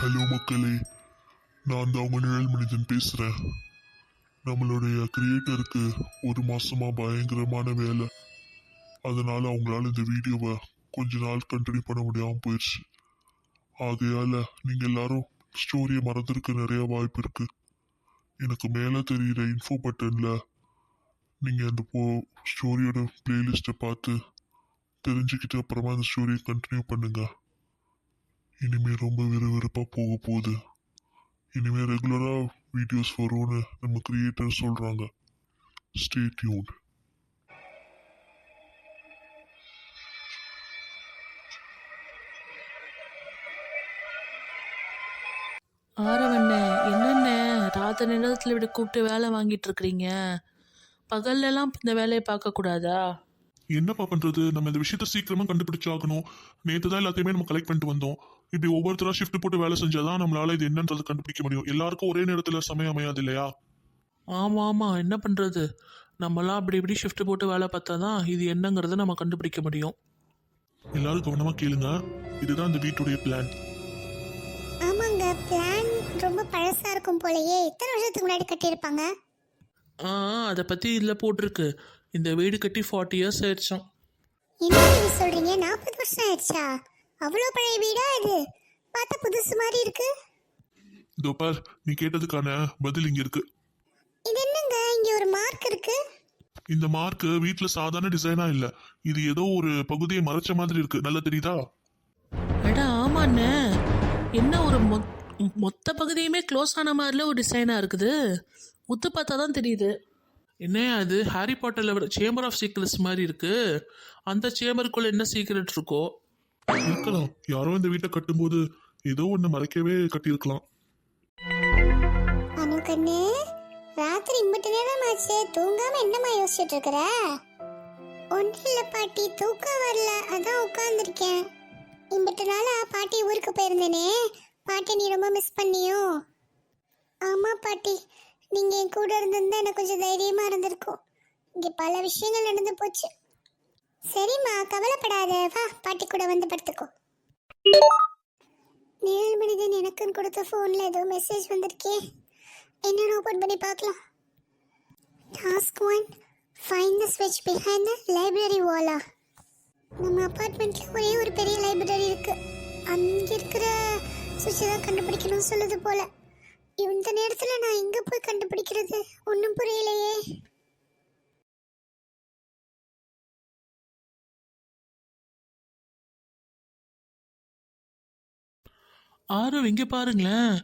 Hello மக்களே, நான் தான் உங்க நிழல் மனிதன் பேசுறேன். நம்மளுடைய கிரியேட்டருக்கு ஒரு மாசமா பயங்கரமான வேலை. அதனால அவங்களால இந்த வீடியோவை கொஞ்ச நாள் கண்டினியூ பண்ண முடியாம போயிடுச்சு. ஆகையால நீங்க எல்லாரும் ஸ்டோரியை மறந்துருக்க நிறைய வாய்ப்பு இருக்கு. எனக்கு மேல தெரியுற இன்ஃபோ பட்டன்ல நீங்க அந்த ஸ்டோரியோட பிளேலிஸ்ட்டை பார்த்து தெரிஞ்சுக்கிட்டு அப்புறமா அந்த ஸ்டோரியை கண்டினியூ பண்ணுங்க. இனிமே ரொம்ப விறுவிறுப்பா போக போகுது. இனிமே ரெகுலரா வீடியோஸ் வரும்னு நம்ம கிரியேட்டர் சொல்றாங்க. Stay tune. ஆரவண்ணே, என்னண்ணே ராத்திரி நேரத்தில் இப்படி கூப்பிட்டு வேலை வாங்கிட்டு இருக்கிறீங்க? பகல்லலாம் இந்த வேலையை பார்க்கக்கூடாதா? என்னப்பா பண்றது, நம்ம இந்த விஷயத்த சீக்கிரமா கண்டுபிடிச்சாகணும். நேற்று தான் எல்லாத்தையுமே நம்ம கலெக்ட் பண்ணிட்டு வந்தோம். இப்படி ஒவ்வொருத்தரா ஷிஃப்ட் போட்டு வேலை செஞ்சாதான் நம்மளால இது என்னன்றது கண்டுபிடிக்க முடியும். எல்லாருக்கும் ஒரே நேரத்துல சமயம் அமையாது இல்லையா? ஆமாம் ஆமாம், என்ன பண்ணுறது? நம்மலாம் அப்படி இப்படி ஷிஃப்ட் போட்டு வேலை பார்த்தா தான் இது என்னங்கிறத நம்ம கண்டுபிடிக்க முடியும். எல்லாரும் கவனமா கேளுங்க. இதுதான் இந்த வீட்டுடைய பிளான். ஆமாங்க, பிளான் ரொம்ப பழசா இருக்கும் போலயே. எத்தனை வருஷத்துக்கு முன்னாடி கட்டியிருப்பாங்க? அதை பற்றி இதில் போட்டிருக்கு. இந்த வீடு கட்டி 40 years ஆயிடுச்சோம். என்ன நீங்க சொல்றீங்க? 40 வருஷம் ஆயிடுச்சா? அவ்வளோ பழைய வீடா இது? பார்த்தா புதுசு மாதிரி இருக்கு. இதோ பார், நீ கேட்டதுக்கான பதில் இங்க இருக்கு. இது என்னங்க, இங்க ஒரு மார்க் இருக்கு. இந்த மார்க் வீட்டுல சாதாரண டிசைனா இல்ல, இது ஏதோ ஒரு பகுதியை மறைச்ச மாதிரி இருக்கு. நல்லா தெரியுதா? அடா ஆமாண்ணே, என்ன ஒரு மொத்த பகுதியுமே க்ளோஸ் ஆன மாதிரில ஒரு டிசைனாக இருக்குது. உத்து பார்த்தா தான் தெரியுது. என்ன அது ஹாரி பாட்டரில் சேம்பர் ஆஃப் சீக்ரெட்ஸ் மாதிரி இருக்கு. அந்த சேம்பருக்குள்ள என்ன சீக்ரெட் இருக்கோ? இருக்கலாம். யாரோ இந்த வீட்டை கட்டும்போது ஏதோ ஒண்ணு மறைக்கவே கட்டியிருக்கலாம். அனு கண்ணு, ராத்திரி இம்பட்டு நேரம் ஆச்சு, தூங்காம என்னமா யோசிச்சுட்டு இருக்கிற? ஒன்றும் இல்லை பாட்டி, தூக்கம் வரல, அதான் உட்காந்துருக்கேன். இம்பட்டு நாளா பாட்டி ஊருக்கு போயிருந்தேனே, பாட்டி நீ ரொம்ப மிஸ் பண்ணியோ? ஆமா பாட்டி, நீங்க என் கூட இருந்திருந்தா எனக்கு கொஞ்சம் தைரியமா இருந்திருக்கும். இங்க பல விஷயங்கள் நடந்து போச்சு. சரிம்மா, கவலைப்படாத, வா பாட்டி கூட வந்து படுத்துக்கோ. நிழல் மனிதன் எனக்குன்னு கொடுத்த ஃபோனில் ஏதோ மெசேஜ் வந்திருக்கே, என்னன்னு ஓப்பன் பண்ணி பார்க்கலாம். டாஸ்க் 1, ஃபைண்ட் த ஸ்விட்ச் பிஹைண்ட் த லைப்ரரி வாலா. நம்ம அப்பார்ட்மெண்ட்ல ஒரே ஒரு பெரிய லைப்ரரி இருக்கு, அங்க இருக்கிற சுவிட்சை தான் கண்டுபிடிக்கணும்னு சொல்லுது போல. இந்த நேரத்துல நான் எங்க போய் கண்டுபிடிக்கிறது, ஒன்றும் புரியலையே. ஆரவ், இங்கே பாருங்களேன்,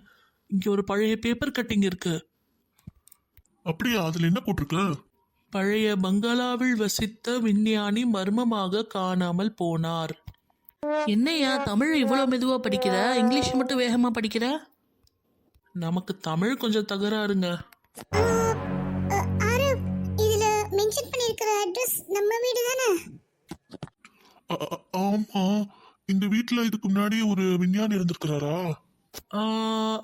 இங்கே ஒரு பழைய பேப்பர் கட்டிங் இருக்கு. அப்படியா? அதுல என்ன போட்டிருக்கு? பழைய பங்களாவில் வசித்த விஞ்ஞானி மர்மமாக காணாமல் போனார். என்னையா தமிழ் இவ்வளோ மெதுவாக படிக்கிற, இங்கிலீஷ் மட்டும் வேகமாக படிக்கிற? நமக்கு தமிழ் கொஞ்சம் தகராறுங்க. ஆரவ், இதுல மென்ஷன் பண்ணியிருக்கிற அட்ரஸ் நம்ம வீடு தானே? ஆமா, இந்த வீட்டுல இதுக்கு முன்னாடி ஒரு விஞ்ஞானி இருந்திருக்கிறாரா?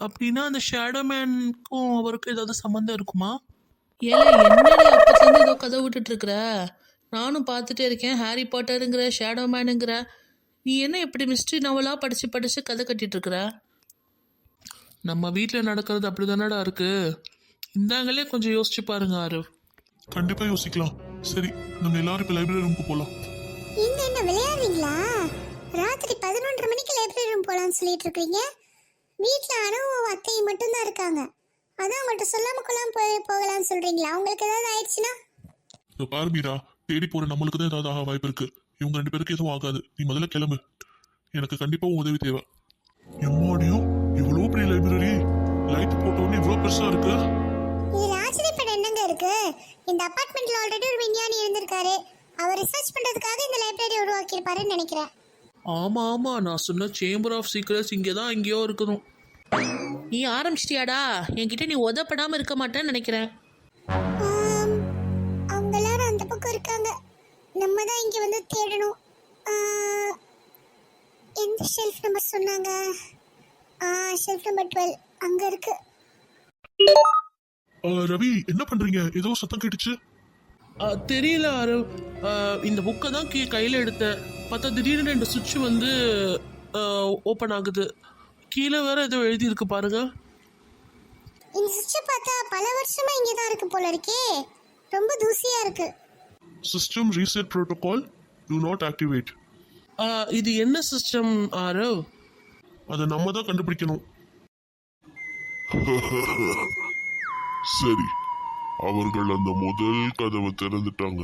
அப்படின்னா அந்த ஷேடோ மேனுக்கும் அவருக்கும் ஏதாவது சம்மந்தம் இருக்குமா? ஏலே, என்னடி அப்பத்துலேருந்து ஏதோ கதை விட்டுட்டு இருக்கிற? நானும் பார்த்துட்டே இருக்கேன், ஹாரி பாட்டருங்கிற ஷேடோ மேனுங்கிற. நீ என்ன இப்படி மிஸ்ட்ரி நாவலாக படித்து படித்து கதை கட்டிட்டு இருக்கிற? நம்ம வீட்டில் நடக்கிறது அப்படி தானடா இருக்கு. இந்தாங்களே கொஞ்சம் யோசிச்சு பாருங்க ஆரவ். கண்டிப்பா யோசிக்கலாம். சரி, நம்ம எல்லாரும் இப்ப லைப்ரரி ரூமுக்கு போலாம். நீங்க என்ன விளையாடுறீங்களா? ராத்திரி 11:30 மணிக்கு லைப்ரரி ரூம் போலான்னு சொல்லிட்டு இருக்கீங்க. வீட்டில் அனுவும் அத்தையும் மட்டும்தான் இருக்காங்க, அதான் அவங்கள்ட்ட சொல்லாம கொள்ளாம போகலான்னு சொல்றீங்களா? உங்களுக்கு ஏதாவது ஆயிடுச்சுன்னா? இதோ பாரு மீரா, தேடி போற நம்மளுக்கு தான் ஏதாவது ஆக வாய்ப்பு இருக்கு. இவங்க 2 பேருக்கு எதுவும் ஆகாது. நீ முதல்ல கிளம்பு, எனக்கு கண்டிப்பா உதவி தேவை. எம்மாடியும் இவ்வளோ பெரிய லைப்ரரி, லைட் போட்டோன்னு இவ்வளோ பெருசா இருக்கு. இதுல ஆச்சரியப்பட என்னங்க இருக்கு? இந்த அபார்ட்மெண்ட்ல ஆல்ரெடி ஒரு விஞ்ஞானி இருந்திருக்காரு, அவர் ரிசர்ச் பண்றதுக்காக இந்த லைப்ரரி உருவாக்கியிருப்பாருன்னு நினைக்கிறேன். ஆமாம் ஆமாம், நான் சொன்ன சேம்பர் ஆஃப் சீக்ரெட்ஸ் இங்கே தான் எங்கேயோ இருக்கணும். நீ ஆரம்பிச்சிட்டியாடா? என்கிட்ட நீ உதப்படாமல் இருக்க மாட்டேன்னு நினைக்கிறேன். அவங்க எல்லாரும் அந்த பக்கம் இருக்காங்க, நம்ம தான் இங்க வந்து தேடணும். எந்த ஷெல்ஃப் நம்பர் சொன்னாங்க? ஷெல்ஃப் நம்பர் 12 அங்க இருக்கு. ரவி, என்ன பண்றீங்க? ஏதோ சத்தம் கேட்டுச்சு. தெரியல ஆரவ், இந்த புக்கை தான் கையில் எடுத்தேன். பார்த்தா திடீர்னு 2 சுவிட்ச் வந்து ஓப்பன் ஆகுது. கீழே வேற ஏதோ எழுதியிருக்கு பாருங்க. இந்த சுவிட்சை பார்த்தா பல வருஷமா இங்கே தான் இருக்கு போல இருக்கே. ரொம்ப தூசியா இருக்கு. System reset protocol to not activate. இது என்ன சிஸ்டம் ஆரவ்? அதை நம்ம தான் கண்டுபிடிக்கணும். சரி, அவர்கள் அந்த முதல் கதவை திறந்துட்டாங்க.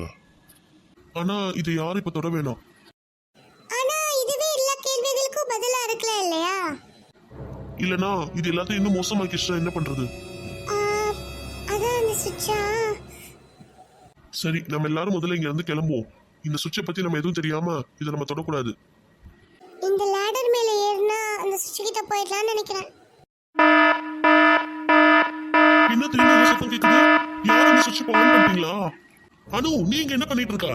ஆனா இதை யாரும் இப்ப தொட வேணாம். ஆனா இதுவே எல்லா கேள்விகளுக்கும் பதிலா இருக்கலாம் இல்லையா? இல்லனா இது எல்லாத்தையும் இன்னும் மோசமாக்கிடுச்சா என்ன பண்றது? அதான் அந்த சுவிட்சா. சரி, நம்ம எல்லாரும் முதல்ல இங்க இருந்து கிளம்புவோம். இந்த சுவிட்சை பத்தி நம்ம எதுவும் தெரியாம இதை நம்ம தொடக்கூடாது. இந்த லேடர் மேல ஏறினா அந்த சுவிட்ச் கிட்ட போயிடலாம்னு நினைக்கிறேன். என்ன தெரியுமா சத்தம் கேக்குது? யாரும் அந்த சுவிட்ச் ஆன் பண்ணிட்டீங்களா? அனு, நீங்க என்ன பண்ணிட்டு இருக்கா?